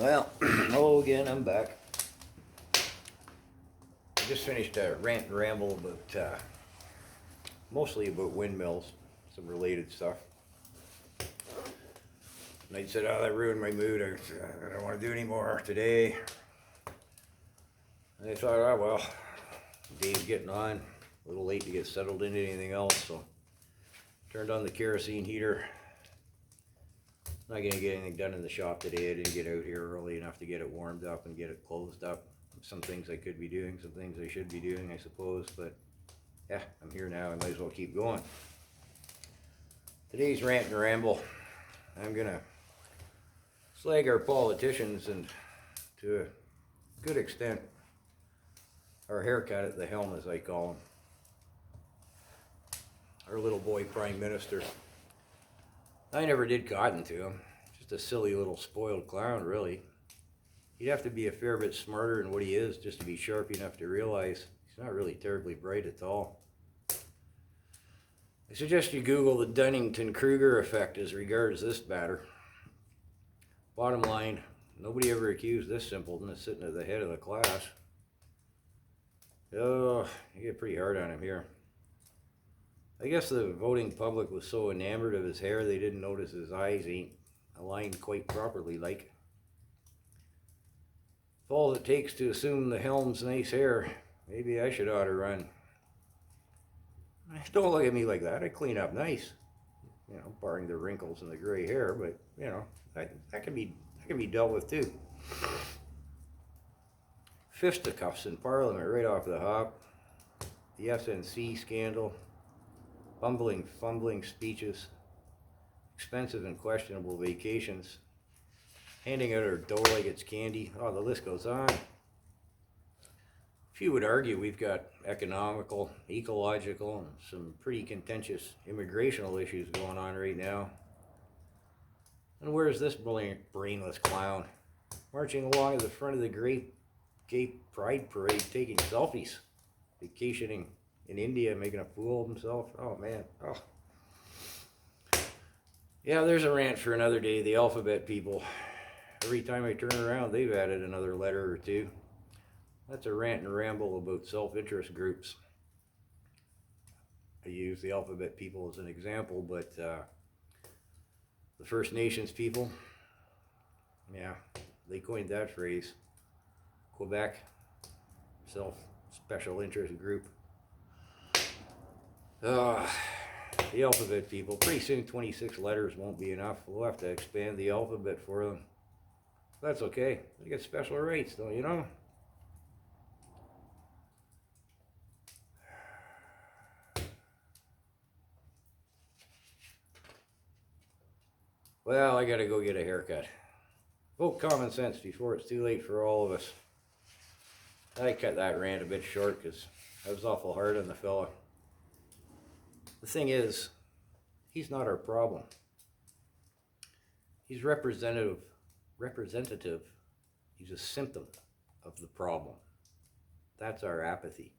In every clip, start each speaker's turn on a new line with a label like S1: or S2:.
S1: Well, hello again, I'm back. I just finished a rant and ramble about, mostly about windmills, some related stuff. And I said, oh, that ruined my mood, I don't want to do any more today. And I thought, oh well, day's getting on, a little late to get settled into anything else, so turned on the kerosene heater. Not going to get anything done in the shop today. I didn't get out here early enough to get it warmed up and get it closed up. Some things I could be doing, some things I should be doing, I suppose, but yeah, I'm here now. I might as well keep going. Today's rant and ramble, I'm going to slag our politicians and, to a good extent, our haircut at the helm, as I call him. Our little boy prime minister. I never did cotton to him. Just a silly little spoiled clown, really. He'd have to be a fair bit smarter than what he is just to be sharp enough to realize he's not really terribly bright at all. I suggest you Google the Dunning-Kruger effect as regards this matter. Bottom line, nobody ever accused this simpleton of sitting at the head of the class. Oh, you get pretty hard on him here. I guess the voting public was so enamored of his hair they didn't notice his eyes ain't aligned quite properly like. If all it takes to assume the helm's nice hair, maybe I should ought to run. Don't look at me like that, I clean up nice. You know, barring the wrinkles and the gray hair, but you know, that can be dealt with too. Fisticuffs in Parliament right off the hop. The SNC scandal. Fumbling speeches, expensive and questionable vacations, handing out our dough like it's candy. Oh, the list goes on. Few would argue we've got economical, ecological, and some pretty contentious immigrational issues going on right now. And where's this brainless clown marching along at the front of the great gay pride parade taking selfies, vacationing in India, making a fool of himself? Oh man, oh. Yeah, there's a rant for another day. The alphabet people. Every time I turn around, they've added another letter or two. That's a rant and ramble about self-interest groups. I use the alphabet people as an example, but the First Nations people, yeah, they coined that phrase. Quebec, self-special interest group. The alphabet people. Pretty soon 26 letters won't be enough. We'll have to expand the alphabet for them. That's okay. They get special rights, don't you know? Well, I gotta go get a haircut. Vote common sense before it's too late for all of us. I cut that rant a bit short because I was awful hard on the fella. The thing is, he's not our problem. He's representative. He's a symptom of the problem. That's our apathy.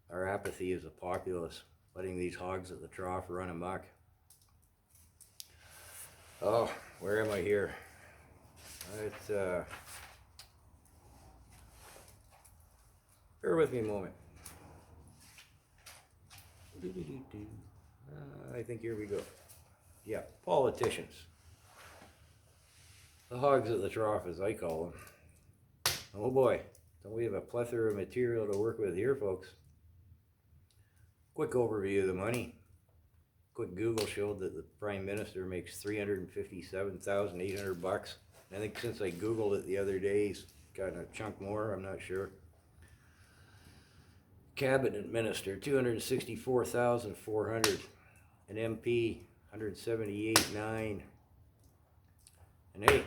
S1: Our apathy is a populace, letting these hogs at the trough run amok. Oh, where am I here? It's, bear with me a moment. I think here we go. Yeah, politicians. The hogs at the trough, as I call them. Oh boy, don't we have a plethora of material to work with here, folks. Quick overview of the money. Quick Google showed that the Prime Minister makes $357,800. I think since I Googled it the other day, he's gotten a chunk more, I'm not sure. Cabinet Minister, $264,400. An MP, $178,900. And hey,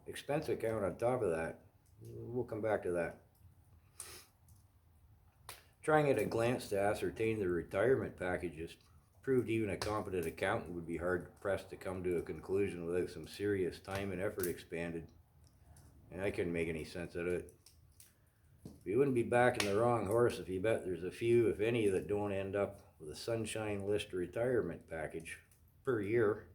S1: expense account on top of that. We'll come back to that. Trying at a glance to ascertain the retirement packages proved even a competent accountant would be hard pressed to come to a conclusion without some serious time and effort expanded. And I couldn't make any sense out of it. You wouldn't be backing the wrong horse if you bet there's a few, if any, that don't end up with a sunshine list retirement package per year.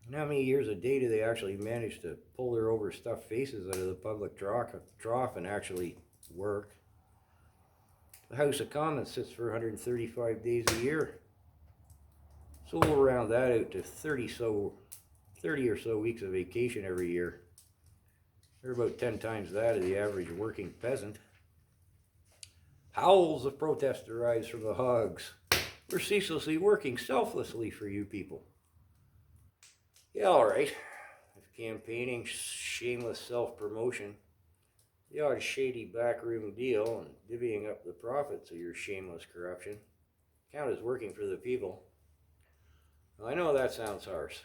S1: And how many years a day do they actually manage to pull their overstuffed faces out of the public trough and actually work? The House of Commons sits for 135 days a year. So we'll round that out to 30 or so weeks of vacation every year. They're about 10 times that of the average working peasant. Howls of protest arise from the hogs. We're ceaselessly working selflessly for you people. Yeah, alright. If campaigning, shameless self-promotion, the odd shady backroom deal, and divvying up the profits of your shameless corruption count as working for the people. Well, I know that sounds harsh.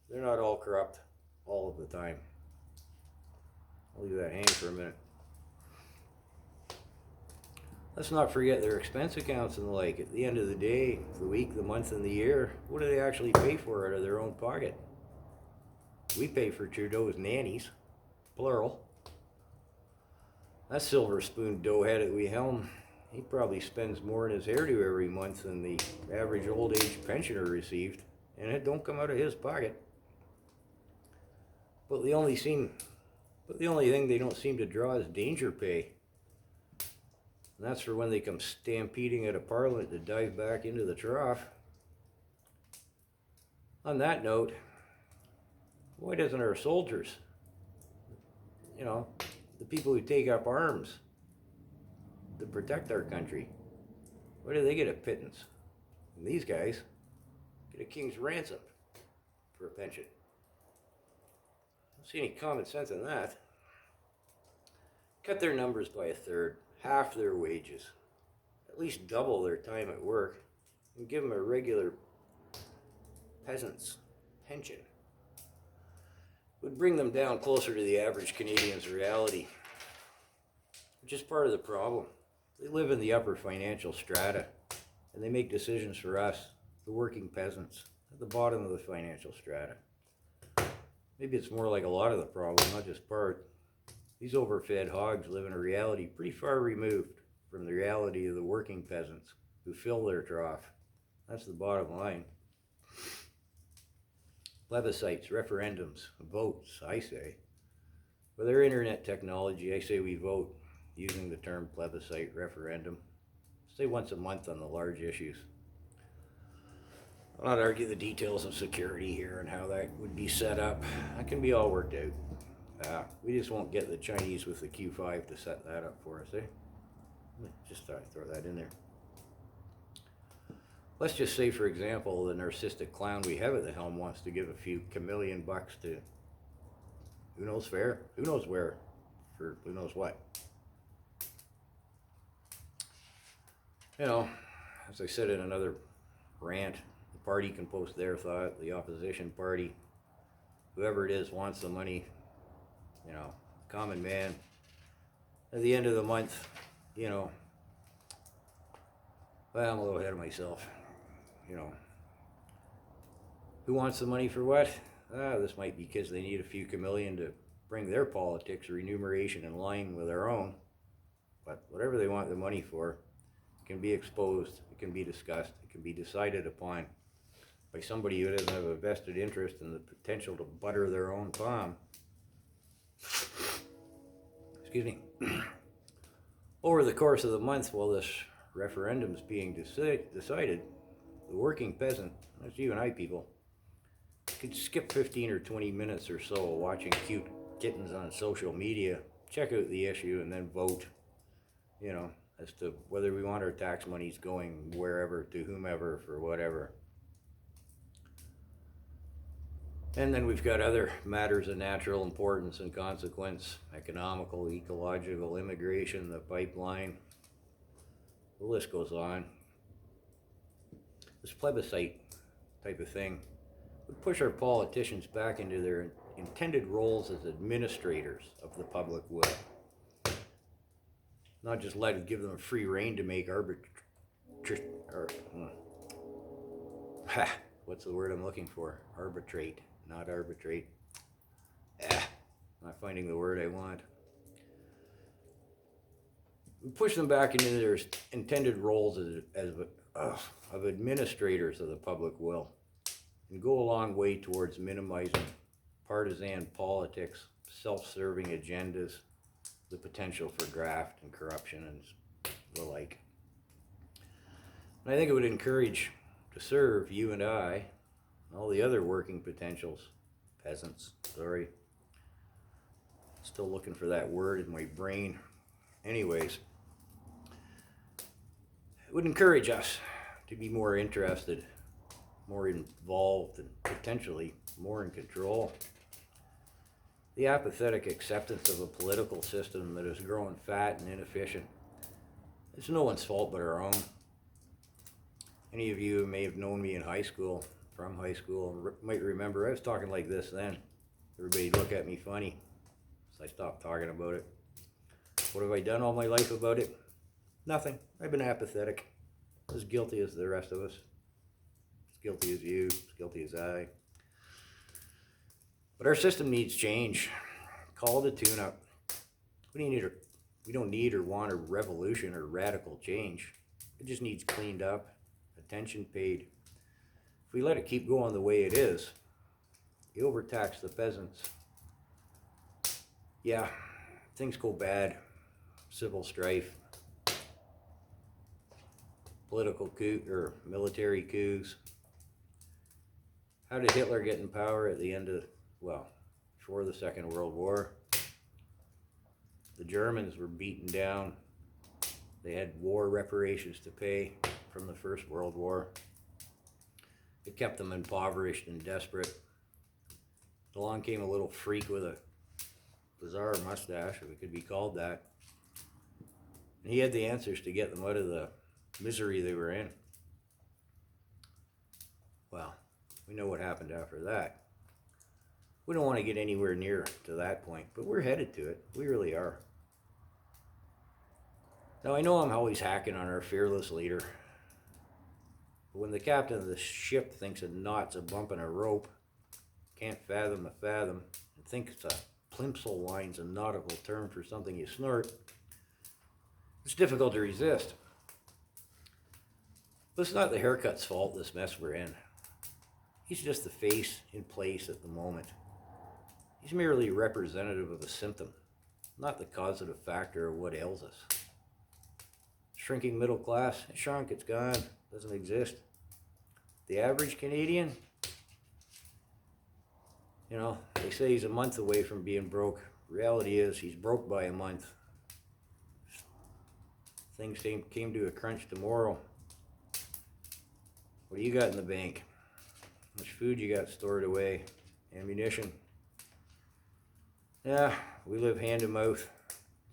S1: They're not all corrupt all of the time. I'll leave that hang for a minute. Let's not forget their expense accounts and the like. At the end of the day, the week, the month, and the year, what do they actually pay for out of their own pocket? We pay for Trudeau's nannies, plural. That silver spoon doughhead that we helm, he probably spends more in his hairdo every month than the average old age pensioner received, and it don't come out of his pocket. But the only thing they don't seem to draw is danger pay. And that's for when they come stampeding out of Parliament to dive back into the trough. On that note, why doesn't our soldiers, the people who take up arms to protect our country, why do they get a pittance? And these guys get a king's ransom for a pension. I don't see any common sense in that. Cut their numbers by a third, half their wages, at least double their time at work, and give them a regular peasant's pension. Would bring them down closer to the average Canadian's reality, which is part of the problem. They live in the upper financial strata, and they make decisions for us, the working peasants, at the bottom of the financial strata. Maybe it's more like a lot of the problem, not just part. These overfed hogs live in a reality pretty far removed from the reality of the working peasants who fill their trough. That's the bottom line. Plebiscites, referendums, votes, I say. With our internet technology, I say we vote using the term plebiscite, referendum. Say once a month on the large issues. I'll not argue the details of security here and how that would be set up. That can be all worked out. We just won't get the Chinese with the Q5 to set that up for us, eh? Just thought I'd throw that in there. Let's just say, for example, the narcissistic clown we have at the helm wants to give a few chameleon bucks to who knows where, for who knows what. As I said in another rant, the party can post their thought, the opposition party, whoever it is wants the money, common man. At the end of the month, well, I'm a little ahead of myself. Who wants the money for what? This might be because they need a few chameleon to bring their politics or remuneration in line with our own. But whatever they want the money for, it can be exposed, it can be discussed, it can be decided upon by somebody who doesn't have a vested interest in the potential to butter their own palm. Excuse me. Over the course of the month while this referendum is being decided, the working peasant, that's you and I people, could skip 15 or 20 minutes or so watching cute kittens on social media, check out the issue, and then vote, as to whether we want our tax monies going wherever, to whomever, for whatever. And then we've got other matters of natural importance and consequence, economical, ecological, immigration, the pipeline. The list goes on. This plebiscite type of thing would push our politicians back into their intended roles as administrators of the public will. Not just give them a free rein to make what's the word I'm looking for? Arbitrate, not arbitrate. Not finding the word I want. We push them back into their intended roles of administrators of the public will. and go a long way towards minimizing partisan politics, self-serving agendas, the potential for graft and corruption and the like. And I think it would encourage to serve you and I, and all the other working potentials, peasants, sorry. Still looking for that word in my brain. Anyways, it would encourage us to be more interested, more involved, and potentially more in control. The apathetic acceptance of a political system that is growing fat and inefficient, it's no one's fault but our own. Any of you may have known me in high school, from high school, might remember I was talking like this then. Everybody'd look at me funny, so I stopped talking about it. What have I done all my life about it? Nothing. I've been apathetic. As guilty as the rest of us. As guilty as you, as guilty as I. But our system needs change. Call it a tune-up. We don't need or want a revolution or radical change. It just needs cleaned up, attention paid. If we let it keep going the way it is, you overtax the peasants. Yeah, things go bad. Civil strife, political coup or military coups. How did Hitler get in power at the end of, before the Second World War? The Germans were beaten down. They had war reparations to pay from the First World War. It kept them impoverished and desperate. Along came a little freak with a bizarre mustache, if it could be called that. And he had the answers to get them out of the misery they were in. Well, we know what happened after that. We don't want to get anywhere near to that point, but we're headed to it. We really are. Now, I know I'm always hacking on our fearless leader. But when the captain of the ship thinks a knot's a bump in a rope, can't fathom a fathom, and thinks a plimsoll line's a nautical term for something you snort, it's difficult to resist. But it's not the haircut's fault, this mess we're in. He's just the face in place at the moment. He's merely representative of a symptom, not the causative factor of what ails us. Shrinking middle class, it shrunk, it's gone, doesn't exist. The average Canadian, they say he's a month away from being broke. Reality is he's broke by a month. Things came to a crunch tomorrow. What do you got in the bank? How much food you got stored away? Ammunition? Yeah, we live hand to mouth.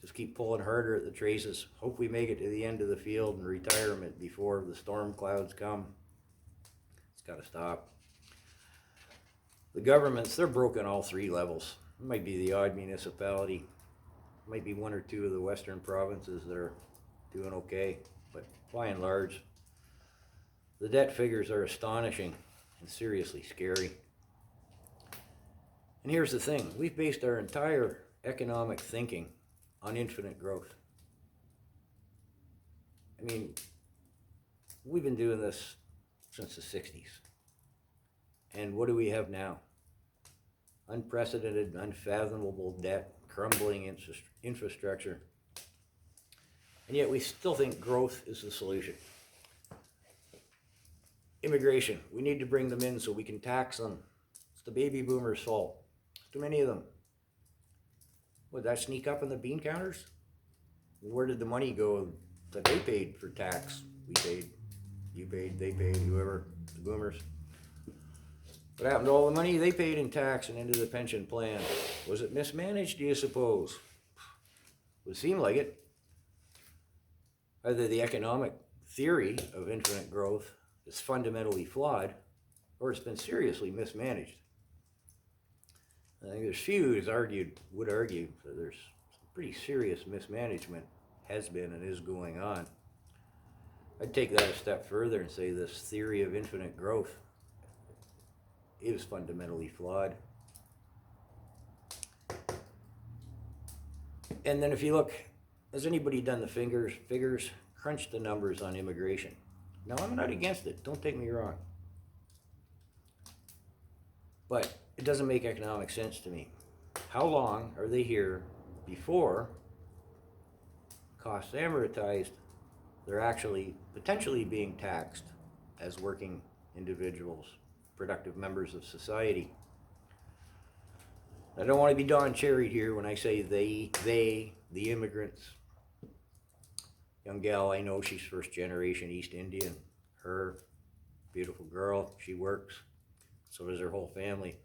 S1: Just keep pulling harder at the traces. Hope we make it to the end of the field and retirement before the storm clouds come. It's got to stop. The governments, they're broke on all three levels. It might be the odd municipality. It might be one or two of the western provinces that are doing okay. But by and large, the debt figures are astonishing and seriously scary. And here's the thing. We've based our entire economic thinking on infinite growth. I mean, we've been doing this since the 60s. And what do we have now? Unprecedented, unfathomable debt, crumbling infrastructure. And yet we still think growth is the solution. Immigration, we need to bring them in so we can tax them. It's the baby boomers' fault. Too many of them. Would that sneak up on the bean counters? Where did the money go that they paid for tax? We paid, you paid, they paid, whoever, the boomers. What happened to all the money they paid in tax and into the pension plan? Was it mismanaged, do you suppose? It would seem like it. Either the economic theory of infinite growth is fundamentally flawed, or it's been seriously mismanaged. I think there's few who would argue that there's some pretty serious mismanagement has been and is going on. I'd take that a step further and say this theory of infinite growth is fundamentally flawed. And then if you look, has anybody done the figures, crunch the numbers on immigration? Now, I'm not against it, don't take me wrong. But it doesn't make economic sense to me. How long are they here before costs amortized, they're actually potentially being taxed as working individuals, productive members of society? I don't want to be Don Cherry here when I say they, the immigrants. Young gal, I know, she's first generation East Indian. Her, beautiful girl, she works. So does her whole family.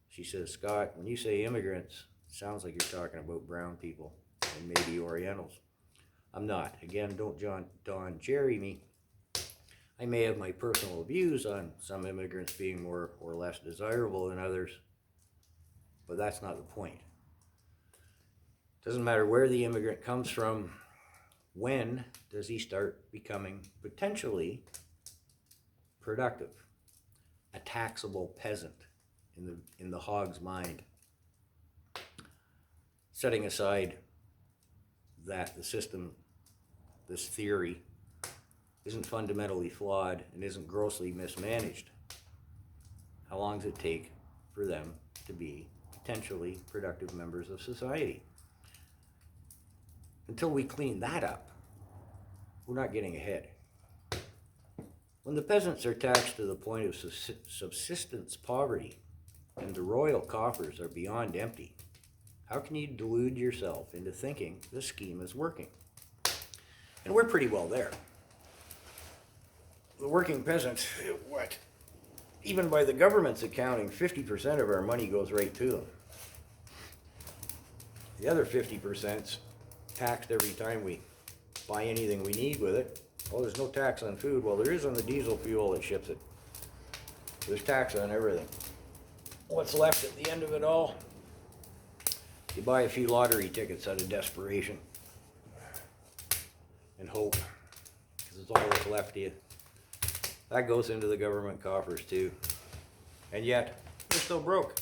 S1: She says, Scott, when you say immigrants, it sounds like you're talking about brown people and maybe Orientals. I'm not. Again, don't Don Cherry me. I may have my personal views on some immigrants being more or less desirable than others, but that's not the point. Doesn't matter where the immigrant comes from. When does he start becoming potentially productive? A taxable peasant in the hog's mind. Setting aside that the system, this theory, isn't fundamentally flawed and isn't grossly mismanaged, how long does it take for them to be potentially productive members of society? Until we clean that up, we're not getting ahead. When the peasants are taxed to the point of subsistence poverty and the royal coffers are beyond empty, how can you delude yourself into thinking this scheme is working? And we're pretty well there. The working peasants, what? Even by the government's accounting, 50% of our money goes right to them. The other 50%'s taxed every time we buy anything we need with it. Oh, there's no tax on food. Well, there is on the diesel fuel that ships it. There's tax on everything. What's left at the end of it all? You buy a few lottery tickets out of desperation and hope, because it's all that's left to you. That goes into the government coffers too. And yet, they're still broke.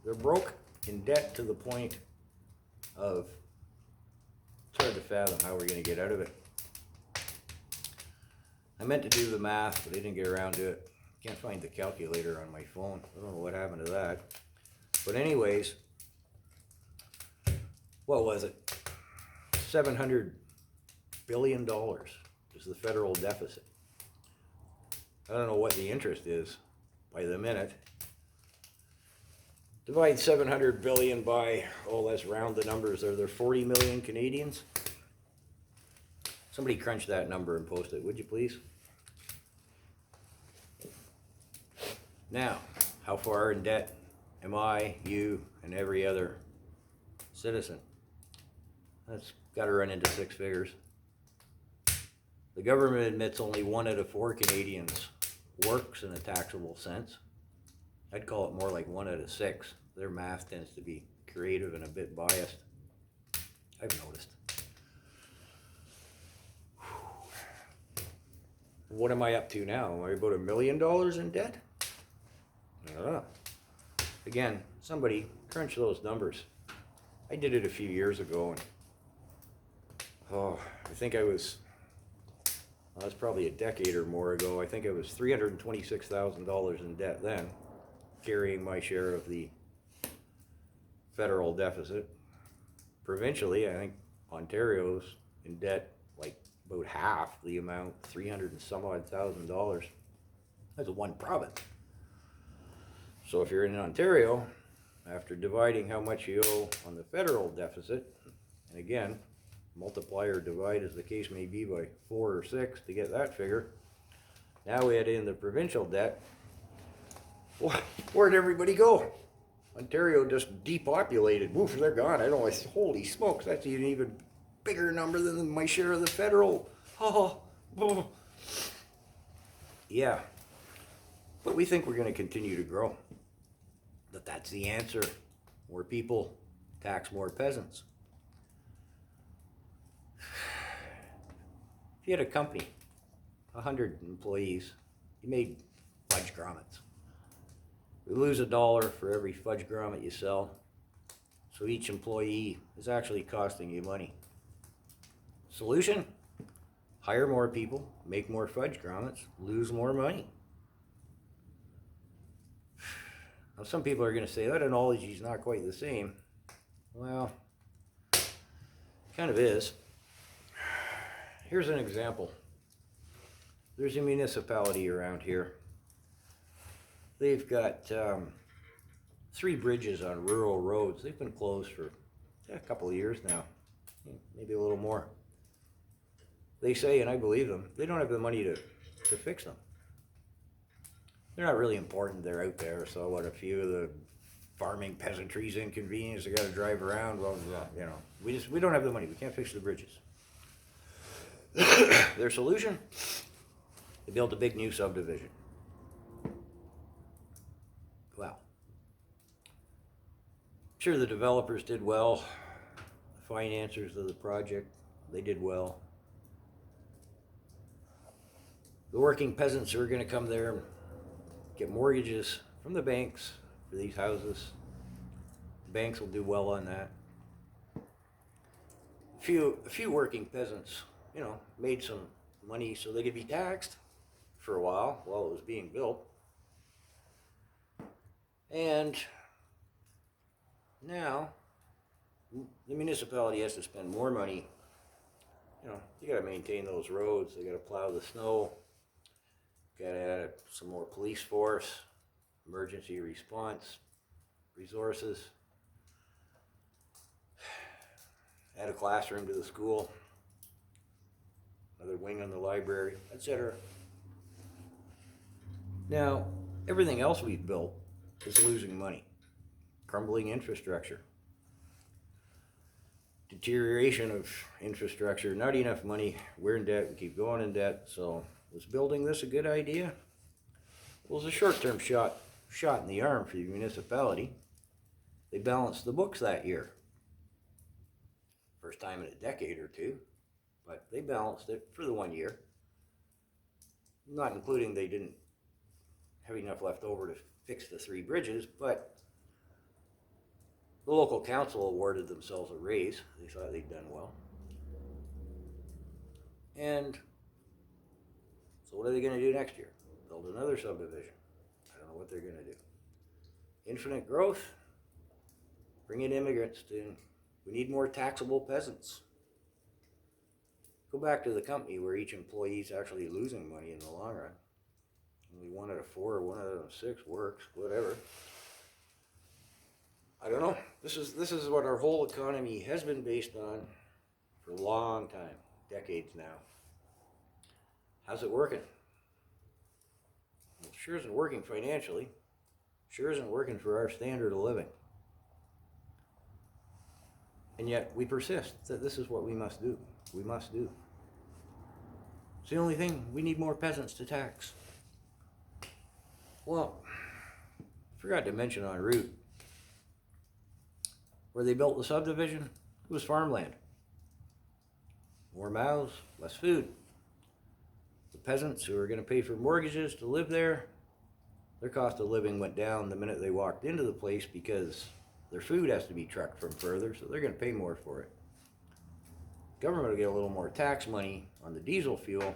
S1: They're broke, in debt to the point of, it's hard to fathom how we're going to get out of it. I meant to do the math, but I didn't get around to it. Can't find the calculator on my phone. I don't know what happened to that. But anyways, what was it? $700 billion is the federal deficit. I don't know what the interest is by the minute. Divide 700 billion by, oh, let's round the numbers. Are there 40 million Canadians? Somebody crunch that number and post it, would you please? Now, how far in debt am I, you, and every other citizen? That's got to run into 6 figures. The government admits only 1 out of 4 Canadians works in a taxable sense. I'd call it more like 1 out of 6. Their math tends to be creative and a bit biased, I've noticed. What am I up to now? Am I about $1 million in debt? I don't know. Again, somebody crunch those numbers. I did it a few years ago, and I think I was, well, that's probably a decade or more ago. I think it was $326,000 in debt then, carrying my share of the federal deficit. Provincially, I think Ontario's in debt like about half the amount, 300 and some odd $1,000. That's one province. So if you're in Ontario, after dividing how much you owe on the federal deficit, and again, multiply or divide as the case may be by 4 or 6 to get that figure. Now we add in the provincial debt. Where'd everybody go? Ontario just depopulated. Woof, they're gone. I don't know. Holy smokes, that's an even bigger number than my share of the federal. Oh. Yeah. But we think we're going to continue to grow. That's the answer. More people tax more peasants. If you had a company, 100 employees, you made fudge grommets. You lose $1 for every fudge grommet you sell. So each employee is actually costing you money. Solution? Hire more people, make more fudge grommets, lose more money. Now, some people are going to say that analogy is not quite the same. Well, kind of is. Here's an example. There's a municipality around here. They've got 3 bridges on rural roads. They've been closed for a couple of years now, maybe a little more. They say, and I believe them, they don't have the money to fix them. They're not really important. They're out there. So what, a few of the farming peasantry's inconvenience, they got to drive around. Well, you know, we don't have the money. We can't fix the bridges. Their solution? They built a big new subdivision. Well, sure, the developers did well. The financiers of the project, they did well. The working peasants who are going to come there and get mortgages from the banks for these houses, the banks will do well on that. A few working peasants, you know, made some money so they could be taxed for a while it was being built. And now the municipality has to spend more money. You know, you got to maintain those roads. They got to plow the snow. Got to add some more police force, emergency response resources. Add a classroom to the school. Another wing on the library, etc. Now, everything else we've built is losing money. Crumbling infrastructure. Deterioration of infrastructure, not enough money, we're in debt, we keep going in debt. So was building this a good idea? Well, it was a short-term shot in the arm for the municipality. They balanced the books that year. First time in a decade or two, but they balanced it for the 1 year. Not including they didn't have enough left over to fix the 3 bridges, but the local council awarded themselves a raise. They thought they'd done well. And so what are they going to do next year? Build another subdivision. I don't know what they're going to do. Infinite growth. Bring in immigrants. We need more taxable peasants. Go back to the company where each employee is actually losing money in the long run. Only 1 out of 4 or 1 out of 6 works, whatever. I don't know. This is what our whole economy has been based on for a long time, decades now. How's it working? Well, it sure isn't working financially. Sure isn't working for our standard of living. And yet we persist that this is what we must do. We must do. It's the only thing. We need more peasants to tax. Well, I forgot to mention en route, where they built the subdivision, it was farmland. More mouths, less food. The peasants who are going to pay for mortgages to live there, their cost of living went down the minute they walked into the place because their food has to be trucked from further, so they're going to pay more for it. Government will get a little more tax money on the diesel fuel.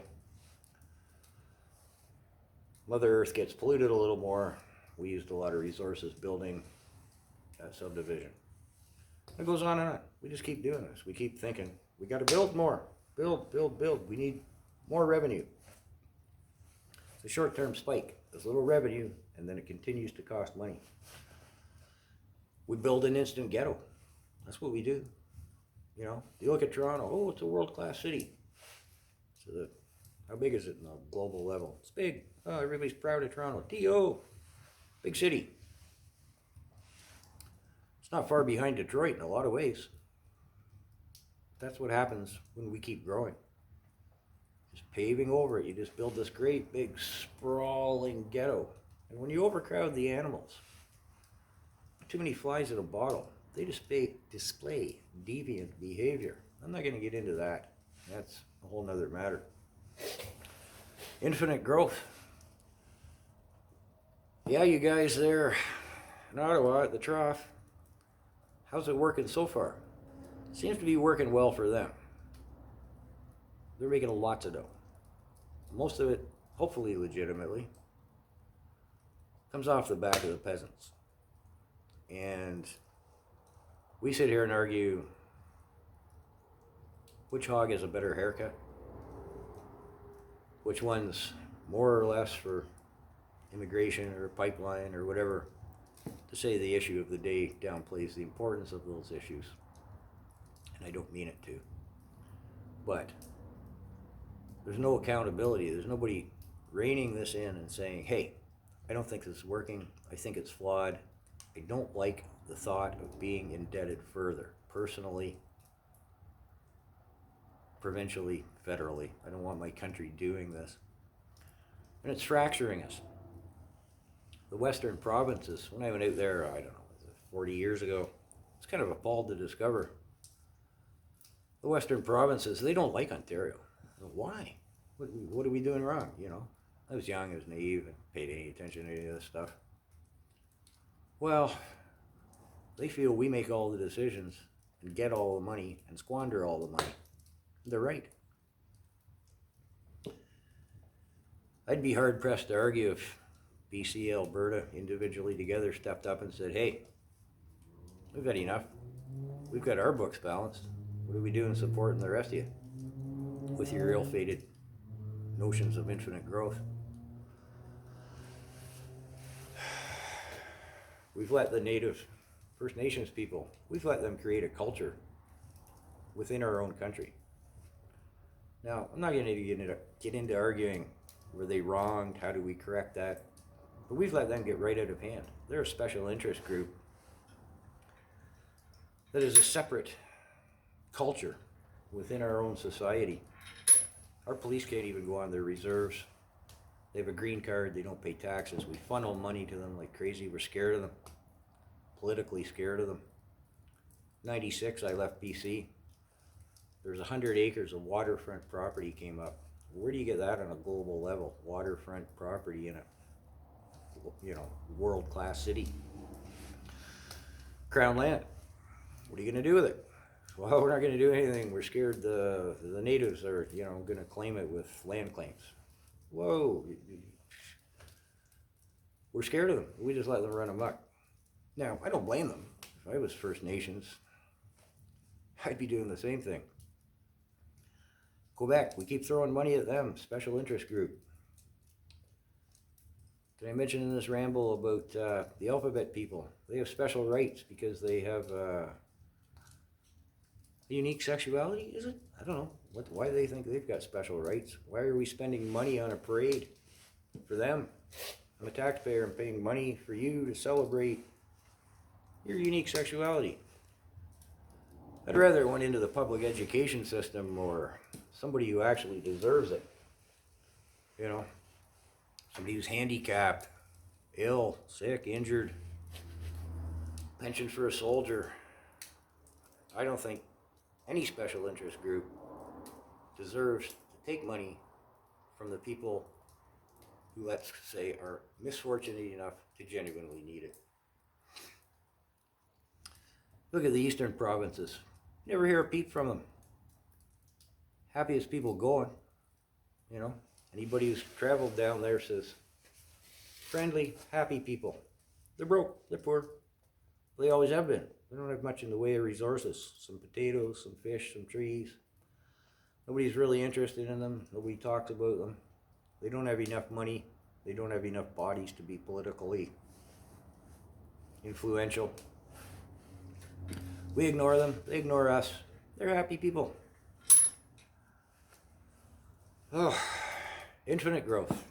S1: Mother Earth gets polluted a little more. We used a lot of resources building that subdivision. It goes on and on. We just keep doing this. We keep thinking, we got to build more. Build. We need more revenue. It's a short-term spike. There's little revenue, and then it continues to cost money. We build an instant ghetto. That's what we do. You know, you look at Toronto, oh, it's a world-class city. So how big is it on a global level? It's big. Oh, everybody's proud of Toronto. T.O., big city. It's not far behind Detroit in a lot of ways. That's what happens when we keep growing. Just paving over it. You just build this great big sprawling ghetto. And when you overcrowd the animals, too many flies in a bottle, they display deviant behavior. I'm not going to get into that. That's a whole nother matter. Infinite growth. Yeah, you guys there in Ottawa at the trough, how's it working so far? Seems to be working well for them. They're making lots of dough. Most of it, hopefully legitimately, comes off the back of the peasants. And we sit here and argue which hog has a better haircut, which one's more or less for immigration or pipeline or whatever, to say the issue of the day downplays the importance of those issues. And I don't mean it to. But there's no accountability. There's nobody reining this in and saying, hey, I don't think this is working. I think it's flawed. I don't like the thought of being indebted further, personally, provincially, federally. I don't want my country doing this. And it's fracturing us. The western provinces, when I went out there, I don't know, 40 years ago, it's kind of appalled to discover the western provinces, they don't like Ontario. Why? What are we doing wrong? You know, I was young, I was naive, and paid any attention to any of this stuff. Well, they feel we make all the decisions and get all the money and squander all the money. They're right. I'd be hard pressed to argue if BC, Alberta, individually together stepped up and said, hey, we've got enough. We've got our books balanced. What are we doing supporting the rest of you with your ill-fated notions of infinite growth? We've let the Native First Nations people, we've let them create a culture within our own country. Now, I'm not going to get into arguing, were they wronged, how do we correct that? But we've let them get right out of hand. They're a special interest group that is a separate culture within our own society. Our police can't even go on their reserves. They have a green card, they don't pay taxes. We funnel money to them like crazy. We're scared of them, politically scared of them. 96, I left BC. There's 100 acres of waterfront property came up. Where do you get that on a global level? Waterfront property in a, world-class city. Crown land. What are you going to do with it? Well, we're not going to do anything. We're scared the natives are, going to claim it with land claims. Whoa. We're scared of them. We just let them run amok. Now, I don't blame them. If I was First Nations, I'd be doing the same thing. Quebec, we keep throwing money at them, special interest group. Did I mention in this ramble about the alphabet people? They have special rights because they have a unique sexuality, is it? I don't know. Why do they think they've got special rights? Why are we spending money on a parade for them? I'm a taxpayer and paying money for you to celebrate your unique sexuality. I'd rather it went into the public education system or somebody who actually deserves it. Somebody who's handicapped, ill, sick, injured, pension for a soldier. I don't think any special interest group deserves to take money from the people who, let's say, are misfortunate enough to genuinely need it. Look at the eastern provinces. Never hear a peep from them. Happiest people going, Anybody who's traveled down there says, friendly, happy people. They're broke, they're poor. They always have been. They don't have much in the way of resources. Some potatoes, some fish, some trees. Nobody's really interested in them. Nobody talks about them. They don't have enough money. They don't have enough bodies to be politically influential. We ignore them. They ignore us. They're happy people. Oh, infinite growth.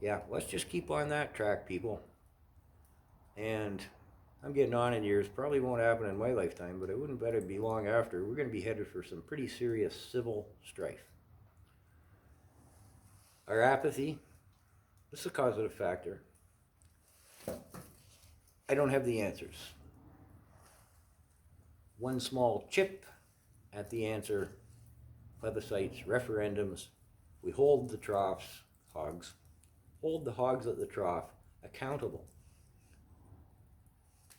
S1: Yeah, let's just keep on that track, people. And I'm getting on in years. Probably won't happen in my lifetime, but I wouldn't bet it'd be long after. We're going to be headed for some pretty serious civil strife. Our apathy, this is a causative factor. I don't have the answers. One small chip at the answer, plebiscites, referendums. We hold the troughs, hogs, hold the hogs at the trough accountable.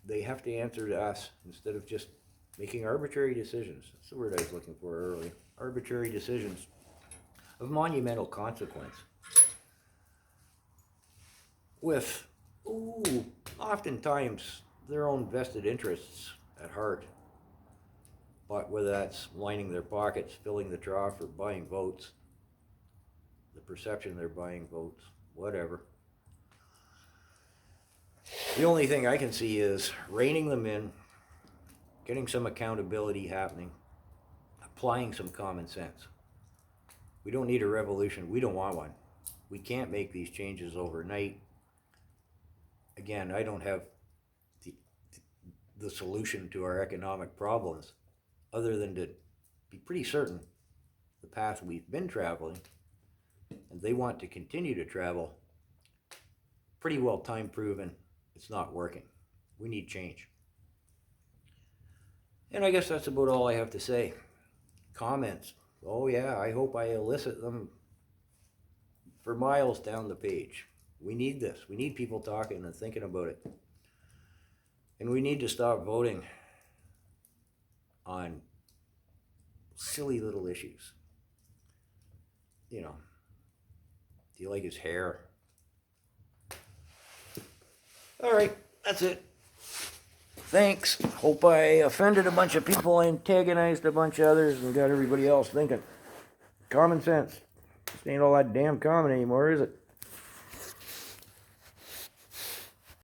S1: They have to answer to us instead of just making arbitrary decisions. That's the word I was looking for earlier. Arbitrary decisions of monumental consequence. With, oftentimes their own vested interests at heart. But whether that's lining their pockets, filling the trough, or buying votes, the perception they're buying votes, whatever. The only thing I can see is reining them in, getting some accountability happening, applying some common sense. We don't need a revolution. We don't want one. We can't make these changes overnight. Again, I don't have the solution to our economic problems other than to be pretty certain the path we've been traveling, and they want to continue to travel, pretty well time proven it's not working. We need change. And I guess that's about all I have to say. Comments. Oh yeah, I hope I elicit them for miles down the page. We need this. We need people talking and thinking about it. And we need to stop voting on silly little issues. You know, do you like his hair? All right, that's it. Thanks. Hope I offended a bunch of people, antagonized a bunch of others, and got everybody else thinking. Common sense. This ain't all that damn common anymore, is it?